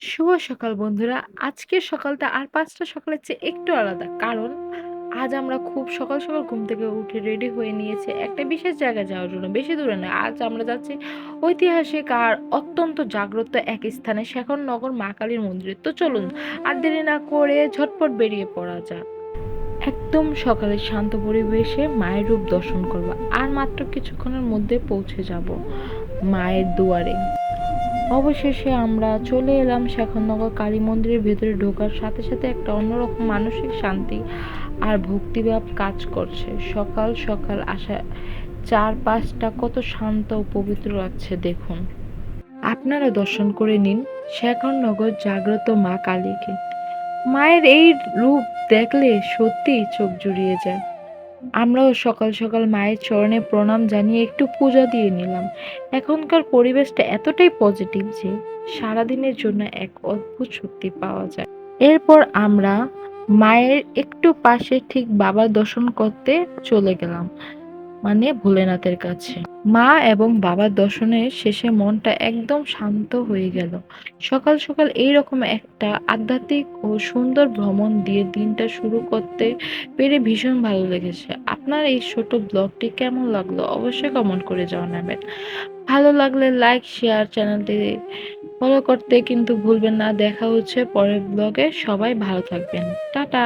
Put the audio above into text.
শুভ সকাল বন্ধুরা। আজকের সকালটা আর ৫টা সকালের চেয়ে একটু আলাদা। কারণ আজ আমরা খুব সকাল, সকাল ঘুম থেকে উঠে রেডি হয়ে নিয়েছি একটা বিশেষ জায়গায় যাওয়ার জন্য। বেশি দূরে নয়। আজ আমরা যাচ্ছি ঐতিহাসিক আর অত্যন্ত জাগ্রত এক স্থানে শেখরনগর মা কালীর মন্দিরে। তো চলুন আর দেরি না করে ঝটপট বেরিয়ে পড়া যাক। একদম সকালে শান্ত পরিবেশে মায়ের রূপ দর্শন করব। আর মাত্র কিছুক্ষণের মধ্যে পৌঁছে যাব মায়ের দুয়ারে। অবশেষে আমরা চলে এলাম শেখরনগর কালী মন্দিরের ভেতরে। ঢোকার সাথে সাথে একটা অন্যরকম মানসিক শান্তি আর ভক্তিভাব কাজ করছে। সকাল সকাল আসা চারপাশটা কত শান্ত ও পবিত্র লাগছে দেখুন। আপনারা দর্শন করে নিন শেখরনগর জাগ্রত মা কালীকে। মায়ের এই রূপ দেখলে সত্যি চোখ জুড়িয়ে যায়। আমরাও সকাল সকাল মায়ের চরণে প্রণাম জানিয়ে একটু পূজা দিয়ে নিলাম। এখনকার পরিবেশটা এতটাই পজিটিভ যে সারাদিনের জন্য এক অদ্ভুত শক্তি পাওয়া যায়। এরপর আমরা মায়ের একটু পাশে ঠিক বাবার দর্শন করতে চলে গেলাম, মানে ভোলেনাথের কাছে। মা এবং বাবার দর্শনের শেষে মনটা একদম শান্ত হয়ে গেল। সকাল সকাল এইরকম একটা আধ্যাত্মিক ও সুন্দর ভ্রমণ দিয়ে দিনটা শুরু করতে পেরে ভীষণ ভালো লেগেছে। আপনার এই ছোট ব্লগটি কেমন লাগলো অবশ্যই কমেন্ট করে জানাবেন। ভালো লাগলে লাইক শেয়ার, চ্যানেলটি ফলো করতে কিন্তু ভুলবেন না। দেখা হচ্ছে পরের ব্লগে। সবাই ভালো থাকবেন। টাটা।